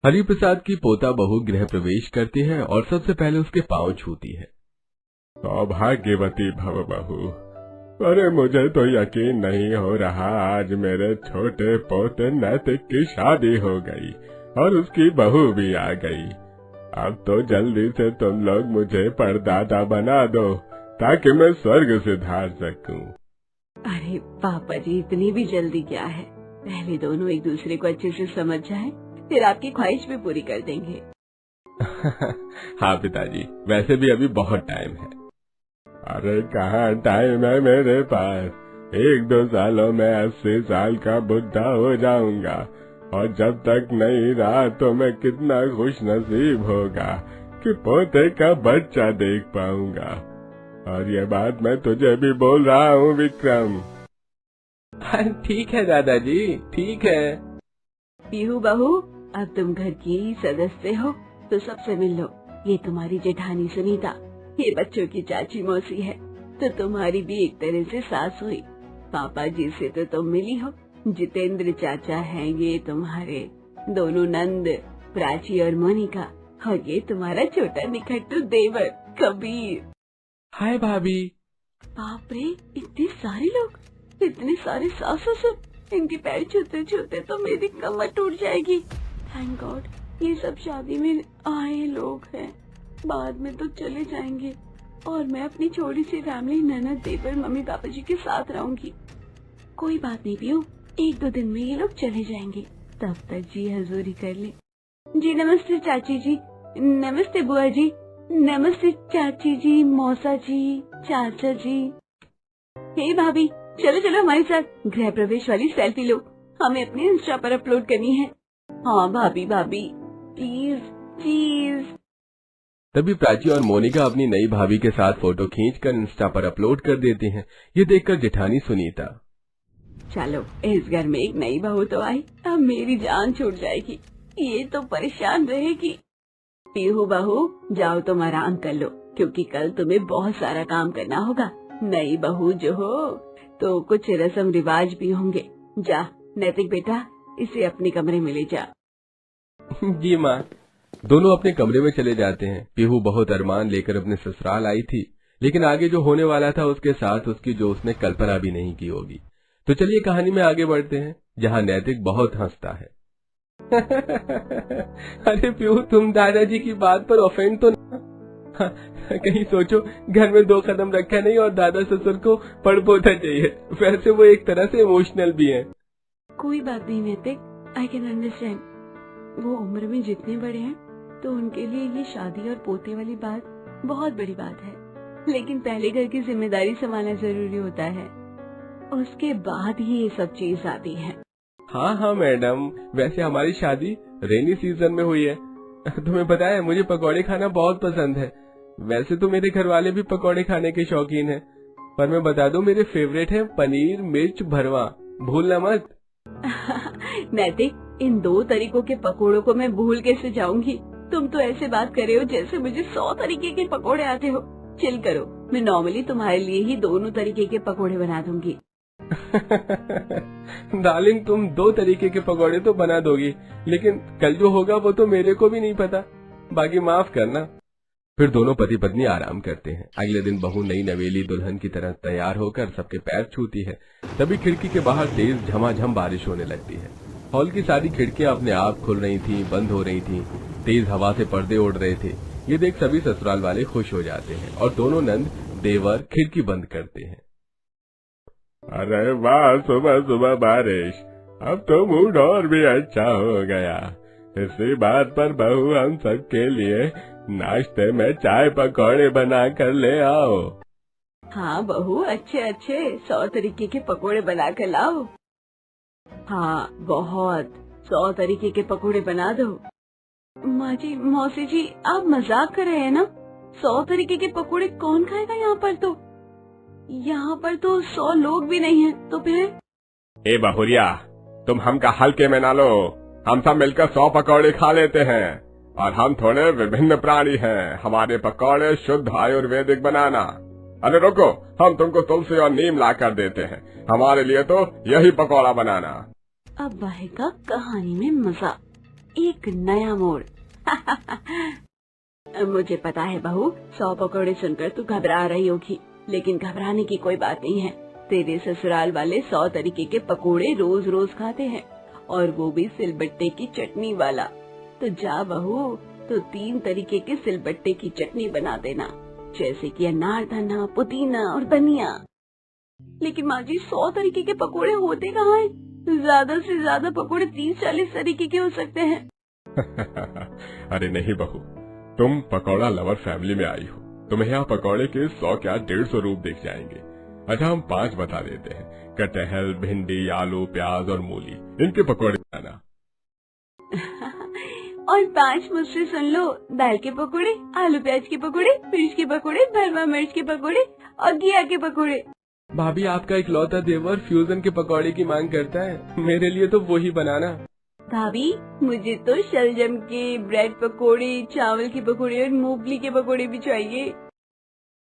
हरिप्रसाद की पोता बहू गृह प्रवेश करती है और सबसे पहले उसके पांव छूती है। सौभाग्यवती भव बहू। अरे मुझे तो यकीन नहीं हो रहा, आज मेरे छोटे पोते नैतिक की शादी हो गई और उसकी बहू भी आ गई। अब तो जल्दी से तुम लोग मुझे परदादा बना दो ताकि मैं स्वर्ग सिधार सकूं। अरे पापा जी, इतनी भी जल्दी क्या है, पहले दोनों एक दूसरे को अच्छे से समझ जाएं, फिर आपकी ख्वाहिश भी पूरी कर देंगे। हाँ पिताजी, वैसे भी अभी बहुत टाइम है। अरे कहाँ टाइम है मेरे पास, 1-2 सालों में 80 साल का बुढ़ा हो जाऊंगा और जब तक नहीं रहा तो मैं कितना खुश नसीब होगा कि पोते का बच्चा देख पाऊंगा। और ये बात मैं तुझे भी बोल रहा हूँ विक्रम। ठीक है दादाजी, ठीक है। पीहू बहू, अब तुम घर की सदस्य हो तो सबसे मिल लो। ये तुम्हारी जेठानी सुनीता, ये बच्चों की चाची मौसी है, तो तुम्हारी भी एक तरह से सास हुई। पापा जी से तो तुम मिली हो। जितेंद्र चाचा हैं ये तुम्हारे दोनों नंद, प्राची और मोनिका, और ये तुम्हारा छोटा निखट्टू देवर कबीर। हाय भाभी। बाप रे, इतने सारे लोग, इतने सारे सास ससुर, इनके पैर छूते छूते तो मेरी कमर टूट जाएगी। थैंक गॉड, ये सब शादी में आए लोग हैं, बाद में तो चले जाएंगे और मैं अपनी छोटी सी फैमिली ननद, देवर, मम्मी पापा जी के साथ रहूंगी। कोई बात नहीं पियो, 1-2 दिन में ये लोग चले जाएंगे, तब तक जी हजूरी कर ले। जी नमस्ते चाची जी, नमस्ते बुआ जी, नमस्ते चाची जी, मौसा जी, चाचा जी। हे भाभी, चलो चलो हमारे साथ गृह प्रवेश वाली सेल्फी लो, हमें अपने इंस्टा पर अपलोड करनी है। हाँ भाभी भाभी, प्लीज प्लीज। तभी प्राची और मोनिका अपनी नई भाभी के साथ फोटो खींचकर इंस्टा पर अपलोड कर देती हैं। ये देखकर जेठानी सुनीता, चलो इस घर में एक नई बहू तो आई, अब मेरी जान छूट जाएगी, ये तो परेशान रहेगी। पीहू बहू, जाओ तुम आराम कर लो, क्योंकि कल तुम्हें बहुत सारा काम करना होगा। नई बहू जो हो तो कुछ रस्म रिवाज भी होंगे। जा नैतिक बेटा, इसे अपने कमरे में ले जा। जी माँ। दोनों अपने कमरे में चले जाते हैं। पीहू बहुत अरमान लेकर अपने ससुराल आई थी, लेकिन आगे जो होने वाला था उसके साथ उसकी जो उसने कल्पना भी नहीं की होगी। तो चलिए कहानी में आगे बढ़ते हैं, जहाँ नैतिक बहुत हंसता है। अरे पीहू, तुम दादाजी की बात पर ऑफेंड तो ना? कहीं सोचो घर में 2 कदम रखा नहीं और दादा ससुर को पड़पोता चाहिए। वैसे वो एक तरह से इमोशनल भी हैं। कोई बात नहीं नैतिक, आई कैन अंडरस्टैंड। वो उम्र में जितने बड़े हैं तो उनके लिए ये शादी और पोते वाली बात बहुत बड़ी बात है, लेकिन पहले घर की जिम्मेदारी संभालना जरूरी होता है, उसके बाद ही ये सब चीज आती है। हाँ हाँ मैडम, वैसे हमारी शादी रेनी सीजन में हुई है। तुम्हें पता है मुझे पकौड़े खाना बहुत पसंद है। वैसे तो मेरे घर वाले भी पकौड़े खाने के शौकीन हैं, पर मैं बता दूं मेरे फेवरेट है पनीर मिर्च भरवा, भूलना मत। नैतिक, इन 2 तरीकों के पकोड़ों को मैं भूल कैसे जाऊंगी? तुम तो ऐसे बात कर रहे हो जैसे मुझे 100 तरीके के पकोड़े आते हो। चिल करो, मैं नॉर्मली तुम्हारे लिए ही दोनों तरीके के पकोड़े बना दूंगी। डार्लिंग, तुम 2 तरीके के पकौड़े तो बना दोगी, लेकिन कल जो होगा वो तो मेरे को भी नहीं पता, बाकी माफ करना। फिर दोनों पति पत्नी आराम करते हैं। अगले दिन बहू नई नवेली दुल्हन की तरह तैयार होकर सबके पैर छूती है। तभी खिड़की के बाहर तेज झमाझम बारिश होने लगती है। हॉल की सारी खिड़कियां अपने आप खुल रही थीं, बंद हो रही थीं। तेज हवा से पर्दे उड़ रहे थे। ये देख सभी ससुराल वाले खुश हो जाते हैं और दोनों नंद देवर खिड़की बंद करते हैं। अरे वाह, सुबह सुबह बारिश, अब तो मूड और भी अच्छा हो गया। इसी बात पर बहू हम सबके लिए नाश्ते में चाय पकौड़े बना कर ले आओ। हाँ बहू, अच्छे अच्छे 100 तरीके के पकोड़े बना कर लाओ। हाँ बहुत, 100 तरीके के पकोड़े बना दो। माँ जी, मौसी जी, आप मजाक कर रहे हैं ना? 100 तरीके के पकोड़े कौन खाएगा यहाँ पर तो 100 लोग भी नहीं हैं, तो फिर? ए बहुरिया, तुम हमका हल्के में ना लो, हम सब मिलकर 100 पकौड़े खा लेते हैं। और हम थोड़े विभिन्न प्राणी हैं, हमारे पकौड़े शुद्ध आयुर्वेदिक बनाना। अरे रुको, हम तुमको तुलसी और नीम ला कर देते हैं, हमारे लिए तो यही पकौड़ा बनाना। अब आएगा कहानी में मजा। एक नया मोड़। मुझे पता है बहू, 100 पकौड़े सुनकर तू घबरा रही होगी, लेकिन घबराने की कोई बात नहीं है। तेरे ससुराल वाले 100 तरीके के पकोड़े रोज रोज खाते हैं, और वो भी सिलबट्टे की चटनी वाला। तो जा बहू, तो 3 तरीके के सिलबट्टे की चटनी बना देना, जैसे कि अनारदाना, पुदीना और धनिया। लेकिन माँ जी, 100 तरीके के पकोड़े होते कहाँ हैं? ज्यादा से ज्यादा पकोड़े 30-40 तरीके के हो सकते हैं। अरे नहीं बहू, तुम पकौड़ा लवर फैमिली में आई हो, तुम्हें यहाँ पकौड़े के 100 क्या 150 रूप दिख जाएंगे। अच्छा, हम 5 बता देते हैं। कटहल, भिंडी, आलू, प्याज और मूली, इनके पकौड़े बनाना। और 5 मुझसे सुन लो, दाल के पकोड़े, आलू प्याज के पकोड़े, मिर्च के पकोड़े, भरवा मिर्च के पकोड़े और घिया के पकोड़े। भाभी, आपका इकलौता देवर फ्यूजन के पकौड़े की मांग करता है, मेरे लिए तो वो ही बनाना। भाभी, मुझे तो शलजम के ब्रेड पकोड़े, चावल के पकोड़े और मूंगफली के पकोड़े भी चाहिए।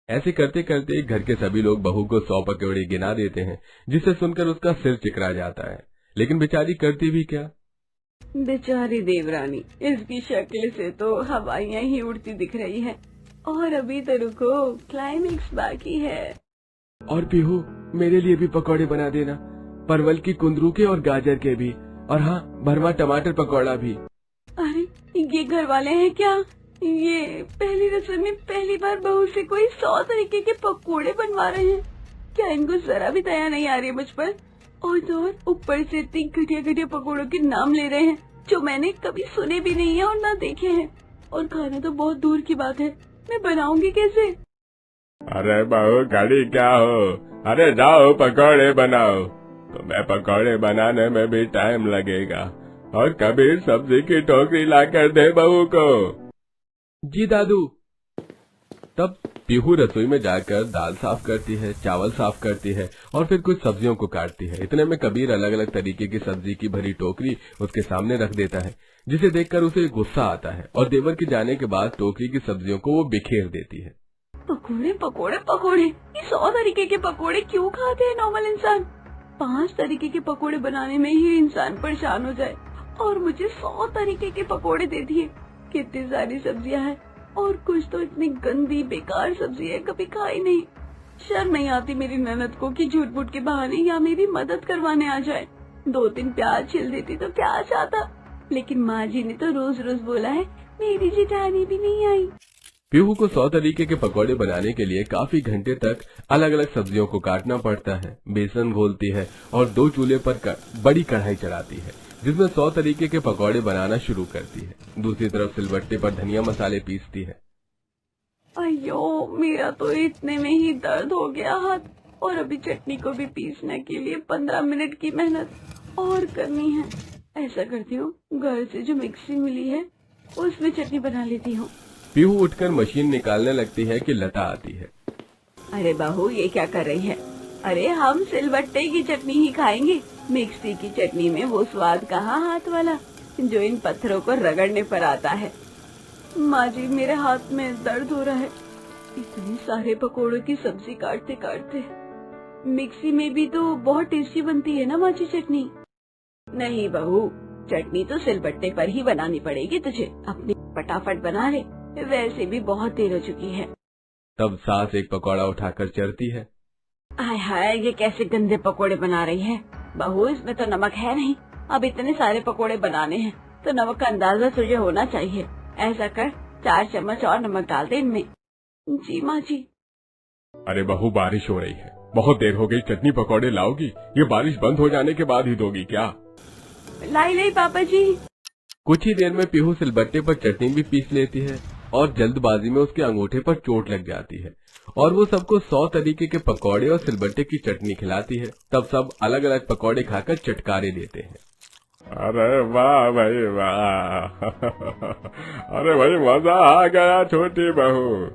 ऐसे करते करते घर के सभी लोग बहू को 100 पकौड़े गिना देते हैं, जिसे सुनकर उसका सिर चिकरा जाता है। लेकिन बेचारी करती भी क्या। बेचारी देवरानी, इसकी शक्ल से तो हवाइयाँ ही उड़ती दिख रही है। और अभी तो रुको, क्लाइमेक्स बाकी है। और पीहू, मेरे लिए भी पकौड़े बना देना, परवल की, कुंदरू के और गाजर के भी, और हाँ, भरवा टमाटर पकौड़ा भी। अरे, ये घर वाले हैं क्या? ये पहली रसोई में पहली बार बहू से कोई 100 तरीके के पकोड़े बनवा रहे हैं। क्या इनको जरा भी दया नहीं आ रही है मुझ पर? और तो और ऊपर से इतनी घटिया घटिया पकोड़ों के नाम ले रहे हैं, जो मैंने कभी सुने भी नहीं है और ना देखे हैं। और खाना तो बहुत दूर की बात है, मैं बनाऊंगी कैसे? अरे बहू, खड़ी क्या हो? अरे जाओ पकौड़े बनाओ। तुम्हें पकौड़े बनाने में भी टाइम लगेगा, और कभी सब्जी की टोकरी लाकर दे बहू को। जी दादू। तब पीहू रसोई में जाकर दाल साफ करती है, चावल साफ करती है और फिर कुछ सब्जियों को काटती है। इतने में कबीर अलग अलग तरीके की सब्जी की भरी टोकरी उसके सामने रख देता है, जिसे देखकर उसे गुस्सा आता है और देवर के जाने के बाद टोकरी की सब्जियों को वो बिखेर देती है। पकोड़े पकोड़े पकोड़े, ये 100 तरीके के पकोड़े क्यों खाते हैं नॉर्मल इंसान? 5 तरीके के पकोड़े बनाने में ही इंसान परेशान हो जाए, और मुझे 100 तरीके के पकोड़े दे दिए। कितनी सारी सब्जियां हैं, और कुछ तो इतनी गंदी बेकार सब्जी है, कभी खाई नहीं। शर्म नहीं आती मेरी ननद को कि झूठ मूठ के बहाने या मेरी मदद करवाने आ जाए। 2-3 प्याज छिल देती तो क्या आता, लेकिन माँ जी ने तो रोज रोज बोला है मेरी जेठानी भी नहीं आई। पीहू को 100 तरीके के पकौड़े बनाने के लिए काफी घंटे तक अलग अलग सब्जियों को काटना पड़ता है। बेसन घोलती है और 2 चूल्हे पर बड़ी कढ़ाई चढ़ाती है, जिसमें 100 तरीके के पकौड़े बनाना शुरू करती है। दूसरी तरफ सिलबट्टे पर धनिया मसाले पीसती है। अयो, मेरा तो इतने में ही दर्द हो गया हाथ, और अभी चटनी को भी पीसने के लिए 15 मिनट की मेहनत और करनी है। ऐसा करती हूँ, घर से जो मिक्सी मिली है उसमें चटनी बना लेती हूँ। पीहू उठकर मशीन निकालने लगती है कि लता आती है। अरे बहू, ये क्या कर रही है? अरे हम सिलबट्टे की चटनी ही खाएंगे, मिक्सी की चटनी में वो स्वाद कहाँ हाथ वाला जो इन पत्थरों को रगड़ने पर आता है। माँ जी, मेरे हाथ में दर्द हो रहा है। इतने सारे पकोड़ों की सब्जी काटते काटते। मिक्सी में भी तो बहुत टेस्टी बनती है ना माँ जी चटनी? नहीं बहू, चटनी तो सिलबट्टे पर ही बनानी पड़ेगी तुझे। अपनी फटाफट बना ले, वैसे भी बहुत देर हो चुकी है। तब सास एक पकौड़ा उठाकर चरती है। हाय हाय, ये कैसे गंदे पकोड़े बना रही है बहू, इसमें तो नमक है नहीं। अब इतने सारे पकोड़े बनाने हैं तो नमक का अंदाजा तुझे होना चाहिए। ऐसा कर, 4 चम्मच और नमक डाल दे इनमें। जी माँ जी। अरे बहू, बारिश हो रही है, बहुत देर हो गई, चटनी पकौड़े लाओगी? ये बारिश बंद हो जाने के बाद ही दोगी क्या? लाई पापा जी। कुछ ही देर में पीहू सिलबट्टे पर चटनी भी पीस लेती है, और जल्दबाजी में उसके अंगूठे पर चोट लग जाती है, और वो सबको 100 तरीके के पकौड़े और सिलबट्टे की चटनी खिलाती है। तब सब अलग अलग पकौड़े खाकर चटकारे देते हैं। अरे वाह भाई वाह। अरे भाई, मजा आ गया छोटी बहू,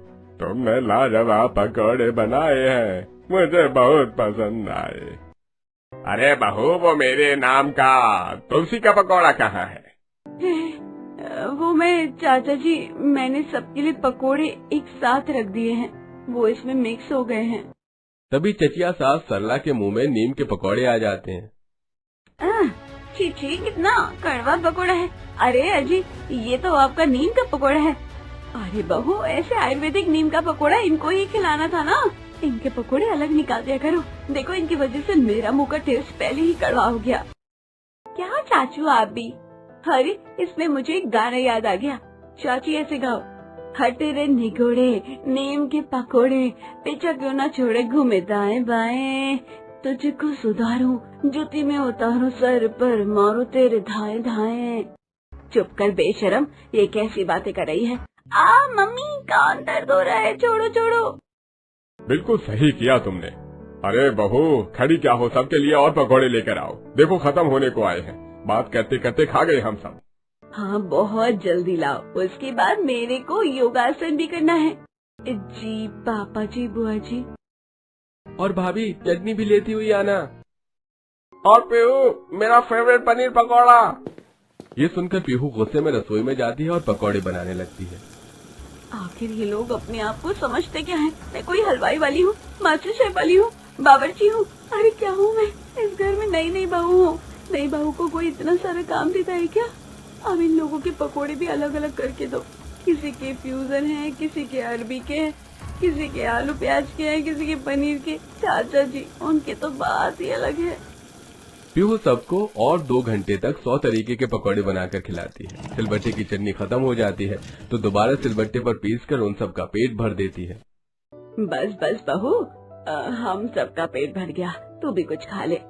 तुमने लाजवाब पकौड़े बनाए हैं, मुझे बहुत पसंद आए। अरे बहू, वो मेरे नाम का तुलसी का पकौड़ा कहाँ है? वो मैं चाचा जी, मैंने सबके लिए पकोड़े एक साथ रख दिए हैं, वो इसमें मिक्स हो गए हैं। तभी चचिया सास सरला के मुंह में नीम के पकौड़े आ जाते हैं। छी छी, कितना कड़वा पकोड़ा है। अरे अजी, ये तो आपका नीम का पकोड़ा है। अरे बहू, ऐसे आयुर्वेदिक नीम का पकोड़ा इनको ही खिलाना था ना। इनके पकोड़े अलग निकाल दिया करो। देखो, इनकी वजह से मेरा मुंह का टेस्ट पहले ही कड़वा हो गया। क्या चाचू आप भी? अरे, इसमें मुझे एक गाना याद आ गया। चाची ऐसे गाओ, हटे रे निगोड़े नीम के पकोड़े, पीछा क्यों ना छोड़े घूमे दाएं बाएं, तुझको सुधारूं जूती में उतारूं सर पर मारो तेरे धाए धाए। चुप कर बेशरम, ये कैसी बातें कर रही है? मम्मी, कान दर्द हो रहा है, छोड़ो छोड़ो। बिल्कुल सही किया तुमने। अरे बहू, खड़ी क्या हो, सबके लिए और पकौड़े लेकर आओ। देखो खत्म होने को आए हैं। बात करते करते खा गए हम सब। हाँ, बहुत जल्दी लाओ। उसके बाद मेरे को योगासन भी करना है। जी पापा जी, बुआ जी। और भाभी, चटनी भी लेती हुई आना। और पीहू, मेरा फेवरेट पनीर पकौड़ा। ये सुनकर पीहू गुस्से में रसोई में जाती है और पकौड़े बनाने लगती है। आखिर ये लोग अपने आप को समझते क्या है? मैं कोई हलवाई वाली हूँ, मास्टर शेफ वाली हूँ, बावर्ची हूँ? अरे क्या हूँ मैं? इस घर में नई बहू हूँ। नई बहू को कोई इतना सारा काम देता है क्या? अब इन लोगों के पकोड़े भी अलग अलग करके दो। किसी के फ्यूजन है, किसी के अरबी के हैं, किसी के आलू प्याज के हैं, किसी के पनीर के। चाचा जी, उनके तो बात ही अलग है। पीहू सबको और 2 घंटे तक 100 तरीके के पकौड़े बनाकर खिलाती है। सिलबट्टे की चटनी खत्म हो जाती है तो दोबारा सिलबट्टे पर पीसकर उन सबका पेट भर देती है। बस बस बहू, हम सबका पेट भर गया, तू भी कुछ खा ले।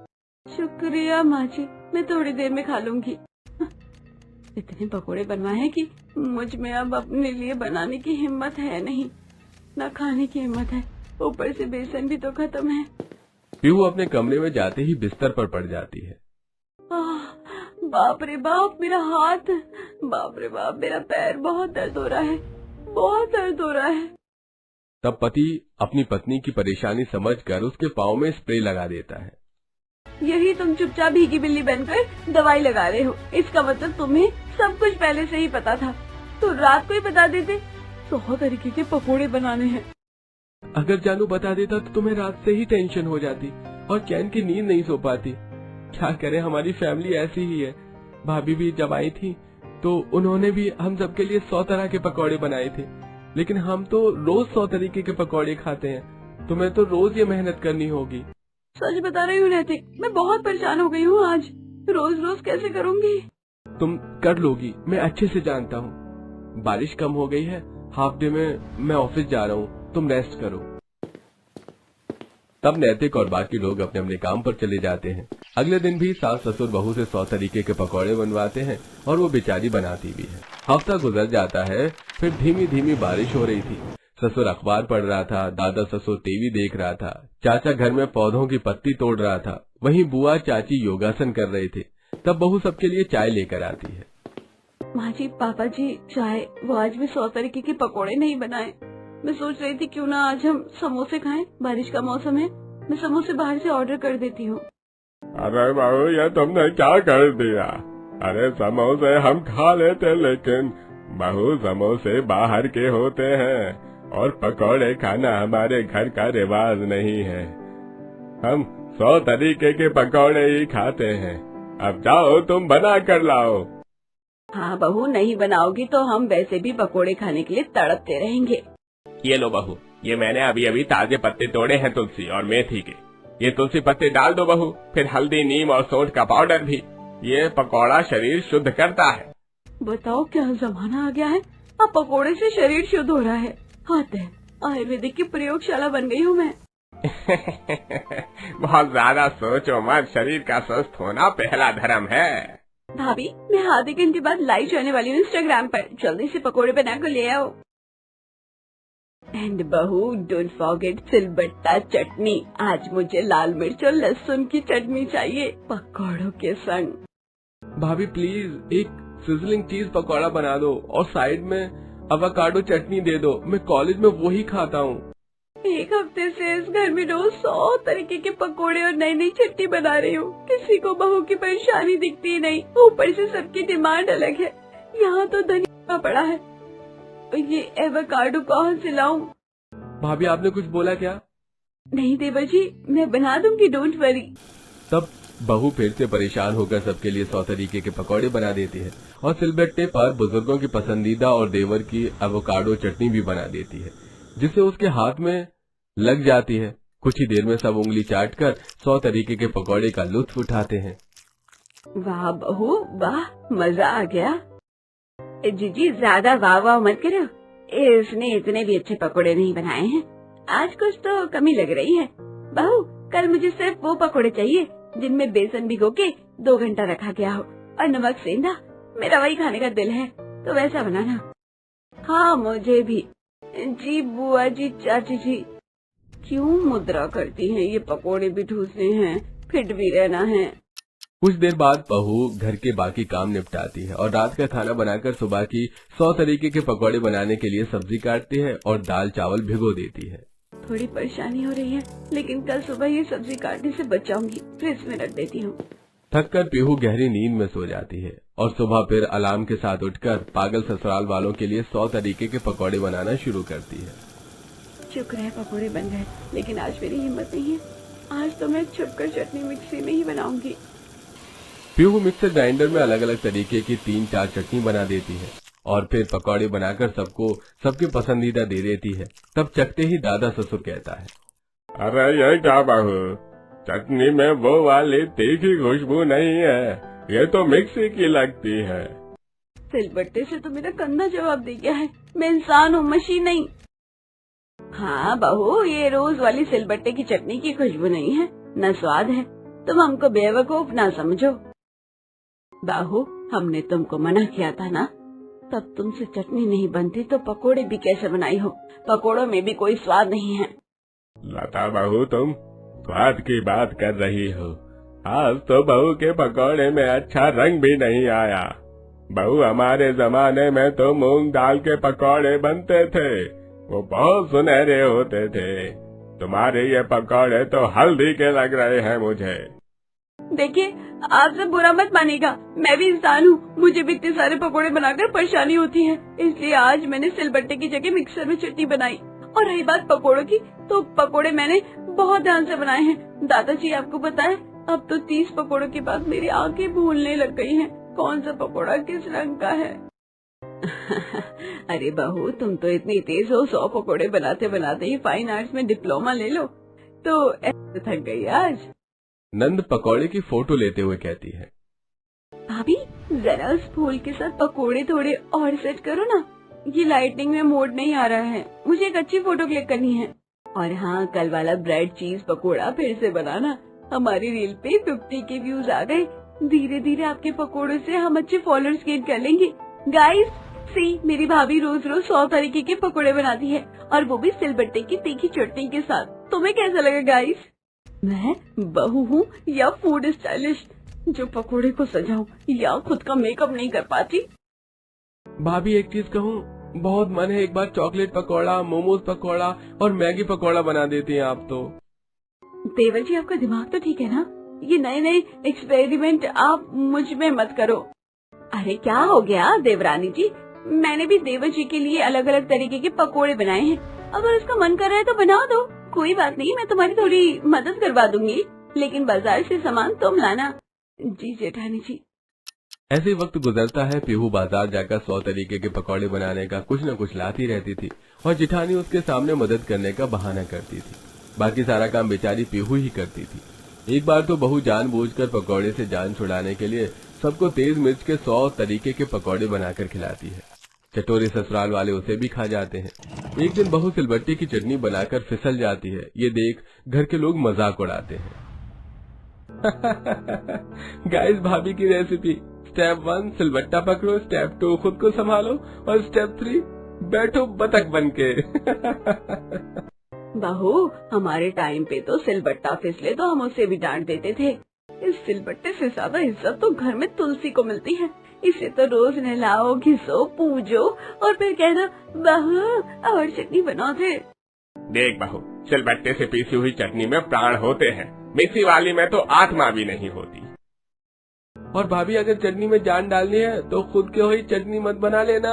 शुक्रिया माँ जी, मैं थोड़ी देर में खा लूंगी। इतने पकोड़े बनवाए हैं कि मुझ में अब अपने लिए बनाने की हिम्मत है नहीं, न खाने की हिम्मत है। ऊपर से बेसन भी तो खत्म है। पीहू अपने कमरे में जाते ही बिस्तर पर पड़ जाती है। बाप रे बाप, मेरा हाथ, बाप रे बाप, मेरा पैर, बहुत दर्द हो रहा है, बहुत दर्द हो रहा है। तब पति अपनी पत्नी की परेशानी समझकर उसके पाँव में स्प्रे लगा देता है। यही तुम चुपचाप भीगी बिल्ली बनकर दवाई लगा रहे हो। इसका मतलब तुम्हें सब कुछ पहले से ही पता था, तो रात को ही बता देते। 100 तरीके के पकोड़े बनाने हैं। अगर जानू बता देता तो तुम्हें रात से ही टेंशन हो जाती और चैन की नींद नहीं सो पाती। क्या करें, हमारी फैमिली ऐसी ही है। भाभी भी जब आई थी तो उन्होंने भी हम सबके लिए 100 तरह के पकौड़े बनाए थे, लेकिन हम तो रोज 100 तरीके के पकौड़े खाते हैं। तुम्हें तो रोज ये मेहनत करनी होगी। सच बता रही हूँ नैतिक, मैं बहुत परेशान हो गई हूँ आज। रोज रोज कैसे करूँगी? तुम कर लोगी, मैं अच्छे से जानता हूँ। बारिश कम हो गई है, हाफ डे में मैं ऑफिस जा रहा हूँ, तुम रेस्ट करो। तब नैतिक और बाकी लोग अपने अपने काम पर चले जाते हैं। अगले दिन भी सास ससुर बहू से 100 तरीके के पकौड़े बनवाते हैं और वो बेचारी बनाती भी है। हफ्ता गुजर जाता है, फिर धीमी धीमी बारिश हो रही थी। ससुर अखबार पढ़ रहा था, दादा ससुर टीवी देख रहा था, चाचा घर में पौधों की पत्ती तोड़ रहा था, वहीं बुआ चाची योगासन कर रहे थे। तब बहू सबके लिए चाय लेकर आती है। माँ जी, पापा जी, चाय। वो आज भी 100 तरीके के पकोड़े नहीं बनाए। मैं सोच रही थी क्यों ना आज हम समोसे खाएं, बारिश का मौसम है। मैं समोसे बाहर से ऑर्डर कर देती हूँ। अरे बहू, ये तुमने क्या कर दिया? अरे समोसे हम खा लेते, लेकिन बहू समोसे बाहर के होते हैं और पकौड़े खाना हमारे घर का रिवाज नहीं है। हम 100 तरीके के पकौड़े ही खाते हैं। अब जाओ, तुम बना कर लाओ। हाँ बहू, नहीं बनाओगी तो हम वैसे भी पकोड़े खाने के लिए तड़पते रहेंगे। ये लो बहू, ये मैंने अभी अभी ताजे पत्ते तोड़े हैं तुलसी और मेथी के। ये तुलसी पत्ते डाल दो बहू, फिर हल्दी, नीम और सौंठ का पाउडर भी। ये पकौड़ा शरीर शुद्ध करता है। बताओ क्या जमाना आ गया है, अब पकोड़े से शरीर शुद्ध हो रहा है। हाथ है, आयुर्वेदिक की प्रयोगशाला बन गई हूँ मैं। बहुत ज्यादा सोचो मत, शरीर का स्वस्थ होना पहला धर्म है। भाभी, मैं आधे घंटे बाद लाइव जाने वाली हूँ इंस्टाग्राम पर, जल्दी से पकोड़े बनाकर ले आओ। एंड बहू, डोंट फॉरगेट सिलबट्टा चटनी। आज मुझे लाल मिर्च और लहसुन की चटनी चाहिए पकौड़ों के संग। भाभी प्लीज एक सिजलिंग चीज पकौड़ा बना दो और साइड में अवाकाडो चटनी दे दो, मैं कॉलेज में वो ही खाता हूँ। एक हफ्ते से इस घर में रोज 100 तरीके के पकोड़े और नई नई चटनी बना रही हूँ। किसी को बहू की परेशानी दिखती नहीं, ऊपर से सबकी डिमांड अलग है। यहाँ तो धनिया पड़ा है, ये एवोकाडो कहाँ से लाऊं? भाभी आपने कुछ बोला क्या? नहीं देवर जी, मैं बना दूंगी, डोंट वरी। तब बहू फिर से परेशान होकर सबके लिए 100 तरीके के पकौड़े बना देती है और सिलबट्टे पर बुजुर्गों की पसंदीदा और देवर की एवोकाडो चटनी भी बना देती है, जिससे उसके हाथ में लग जाती है। कुछ ही देर में सब उंगली चाटकर 100 तरीके के पकौड़े का लुत्फ उठाते हैं। वाह बहू वाह, मजा आ गया। जीजी ज्यादा वाह वाह मत करो, इसने इतने भी अच्छे पकौड़े नहीं बनाए हैं, आज कुछ तो कमी लग रही है। बहू कल मुझे सिर्फ वो पकौड़े चाहिए जिनमें बेसन भिगो के 2 घंटा रखा गया हो और नमक सेंधा, मेरा वही खाने का दिल है, तो वैसा बनाना। हाँ मुझे भी। जी बुआ जी, चाची जी, क्यों मुद्रा करती हैं? ये पकोड़े भी ठूसने हैं, फिट भी रहना है। कुछ देर बाद बहू घर के बाकी काम निपटाती है और रात का खाना बनाकर सुबह की 100 तरीके के पकौड़े बनाने के लिए सब्जी काटती है और दाल चावल भिगो देती है। थोड़ी परेशानी हो रही है, लेकिन कल सुबह ये सब्जी काटने से बचाऊंगी, फ्रिज में रख देती हूँ। थककर पीहू गहरी नींद में सो जाती है और सुबह फिर अलार्म के साथ उठकर पागल ससुराल वालों के लिए 100 तरीके के पकौड़े बनाना शुरू करती है। शुक्र है पकौड़े बन गए, लेकिन आज मेरी हिम्मत नहीं है। आज तो मैं छुपकर चटनी मिक्सी में ही बनाऊंगी। पीहू मिक्सर ग्राइंडर में अलग अलग तरीके की 3-4 चटनी बना देती है और फिर पकौड़े बनाकर सबको सबके पसंदीदा दे देती है। तब चखते ही दादा ससुर कहता है, अरे ये क्या बहू, चटनी में वो वाली तीखी खुशबू नहीं है, ये तो मिक्सी की लगती है। सिलबट्टे से तो मेरा कंधा जवाब दे गया है, मैं इंसान हूँ, मशीन नहीं। हाँ बहू, ये रोज वाली सिलबट्टे की चटनी की खुशबू नहीं है, न स्वाद है, तुम हमको बेवकूफ ना समझो। बहू हमने तुमको मना किया था ना, तब तुमसे चटनी नहीं बनती तो पकोड़े भी कैसे बनाई हो? पकोड़ों में भी कोई स्वाद नहीं है। लता बहू, तुम स्वाद की बात कर रही हो, आज तो बहू के पकोड़े में अच्छा रंग भी नहीं आया। बहू हमारे जमाने में तो मूंग दाल के पकोड़े बनते थे, वो बहुत सुनहरे होते थे। तुम्हारे ये पकोड़े तो हल्दी के लग रहे हैं मुझे। देखिए आपसे बुरा मत मानिएगा, मैं भी इंसान हूँ, मुझे भी इतने सारे पकोड़े बनाकर परेशानी होती है, इसलिए आज मैंने सिलबट्टे की जगह मिक्सर में चटनी बनाई। और रही बात पकोड़ों की, तो पकोड़े मैंने बहुत ध्यान से बनाए हैं। दादाजी आपको पता है, अब तो 30 पकोड़ों के बाद मेरी आंखें भूलने लग गई हैं, कौन सा पकोड़ा किस रंग का है। अरे बहू तुम तो इतनी तेज हो, 100 पकोड़े बनाते बनाते ही फाइन आर्ट्स में डिप्लोमा ले लो, तो ऐसे थक गई आज। नंद पकौड़े की फोटो लेते हुए कहती है, भाभी जरा उस फूल के साथ पकोड़े थोड़े और सेट करो ना, ये लाइटिंग में मोड नहीं आ रहा है, मुझे एक अच्छी फोटो क्लिक करनी है। और हाँ, कल वाला ब्रेड चीज पकोड़ा फिर से बनाना, हमारी रील पे 50 के व्यूज आ गए, धीरे धीरे आपके पकोड़ों से हम अच्छे फॉलोअर्स गेन कर लेंगे। गाइस सी, मेरी भाभी रोज रोज 100 तरीके के पकोड़े बनाती है, और वो भी सिलबट्टे की तीखी चटनी के साथ। तुम्हें कैसा लगा गाइस? मैं बहू हूँ या फूड स्टाइलिस्ट, जो पकोड़े को सजाऊं या खुद का मेकअप नहीं कर पाती। भाभी एक चीज कहूँ, बहुत मन है एक बार चॉकलेट पकौड़ा, मोमोज पकौड़ा और मैगी पकौड़ा बना देती हैं आप तो। देवर जी आपका दिमाग तो ठीक है ना, ये नए नए एक्सपेरिमेंट आप मुझ में मत करो। अरे क्या हो गया देवरानी जी, मैंने भी देवर जी के लिए अलग अलग तरीके के पकोड़े बनाए हैं, अगर उसका मन कर रहा है तो बना दो, कोई बात नहीं, मैं तुम्हारी थोड़ी मदद करवा दूंगी, लेकिन बाजार से सामान तुम लाना। जी जेठानी जी। ऐसे वक्त गुजरता है, पीहू बाजार जाकर 100 तरीके के पकौड़े बनाने का कुछ न कुछ लाती रहती थी और जिठानी उसके सामने मदद करने का बहाना करती थी। बाकी सारा काम बेचारी पीहू ही करती थी। एक बार तो बहू जानबूझकर पकौड़े से जान छुड़ाने के लिए सबको तेज मिर्च के 100 तरीके के पकौड़े बनाकर खिलाती है। चटोरे ससुराल वाले उसे भी खा जाते हैं। एक दिन बहू सिलबट्टे की चटनी बनाकर फिसल जाती है, ये देख घर के लोग मजाक उड़ाते हैं। गाइस भाभी की रेसिपी, स्टेप 1 सिलबट्टा पकड़ो, स्टेप 2 खुद को संभालो और स्टेप 3 बैठो बतख बनके। बहू हमारे टाइम पे तो सिलबट्टा फिसले तो हम उसे भी डांट देते थे, इस सिलबट्टे से ज्यादा इज्जत तो घर में तुलसी को मिलती है, इसे तो रोज नहलाओ, घिसो, पूजो और फिर कहना बहू और चटनी बनाओ थे। देख बहू, सिलबट्टे से पीसी हुई चटनी में प्राण होते हैं, मिक्सी वाली में तो आत्मा भी नहीं होती। और भाभी अगर चटनी में जान डालनी है तो खुद के हुई चटनी मत बना लेना।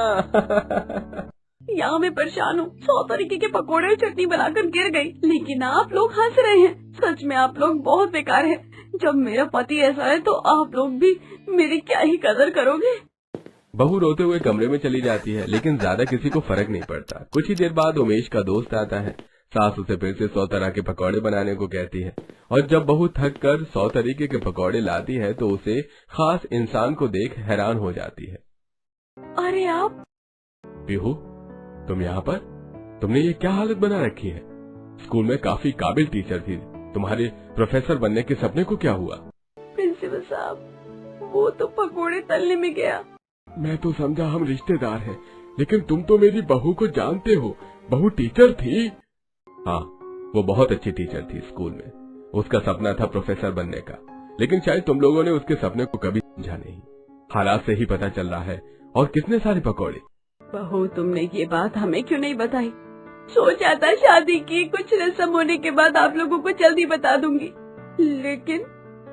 यहाँ मैं परेशान हूँ, 100 तरीके के पकोड़े और चटनी बनाकर गिर गई, लेकिन आप लोग हंस रहे हैं। सच में आप लोग बहुत बेकार हैं। जब मेरा पति ऐसा है तो आप लोग भी मेरी क्या ही कदर करोगे। बहू रोते हुए कमरे में चली जाती है, लेकिन ज्यादा किसी को फर्क नहीं पड़ता। कुछ ही देर बाद उमेश का दोस्त आता है। सास उसे फिर से 100 तरह के पकौड़े बनाने को कहती है, और जब बहू थक कर 100 तरीके के पकौड़े लाती है तो उसे खास इंसान को देख हैरान हो जाती है। अरे आप पीहू, तुम यहाँ पर? तुमने ये क्या हालत बना रखी है? स्कूल में काफी काबिल टीचर थी, तुम्हारे प्रोफेसर बनने के सपने को क्या हुआ? प्रिंसिपल साहब, वो तो पकोड़े तलने में गया। मैं तो समझा हम रिश्तेदार हैं, लेकिन तुम तो मेरी बहू को जानते हो। बहू टीचर थी। हाँ, वो बहुत अच्छी टीचर थी स्कूल में। उसका सपना था प्रोफेसर बनने का, लेकिन शायद तुम लोगों ने उसके सपने को कभी समझा नहीं। हालात से ही पता चल रहा है। और कितने सारे पकौड़े? बहू, तुमने ये बात हमें क्यों नहीं बताई? सोचा था शादी की कुछ रस्म होने के बाद आप लोगों को जल्दी बता दूंगी, लेकिन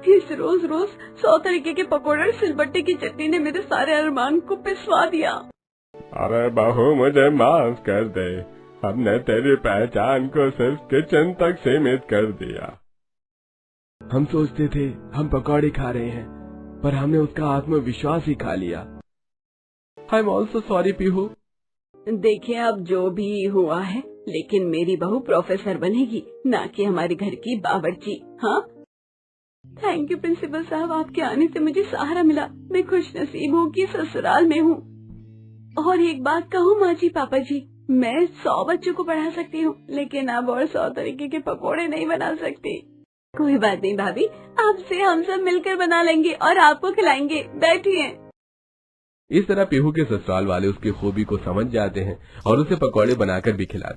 इस रोज 100 तरीके के पकौड़े और सिलबट्टे की चटनी ने मेरे सारे अरमान को पिसवा दिया। अरे बहू, मुझे माफ कर दे। हमने तेरी पहचान को सिर्फ किचन तक सीमित कर दिया। हम सोचते थे हम पकौड़े खा रहे हैं, पर हमने उसका आत्मविश्वास ही खा लिया। I am also sorry Pihu. देखिए, अब जो भी हुआ है, लेकिन मेरी बहू प्रोफेसर बनेगी, ना कि हमारे घर की बावर्ची। हाँ, थैंक यू प्रिंसिपल साहब, आपके आने से मुझे सहारा मिला। मैं खुश नसीब हूँ कि ससुराल में हूँ। और एक बात कहूँ माँ जी, पापा जी, मैं 100 बच्चों को पढ़ा सकती हूँ, लेकिन अब और 100 तरीके के पकोड़े नहीं बना सकती। कोई बात नहीं भाभी, आपसे हम सब मिलकर बना लेंगे और आपको खिलाएंगे। बैठिए। इस तरह पीहू के ससुराल वाले उसकी खूबी को समझ जाते हैं और उसे पकौड़े बनाकर भी खिलाते हैं।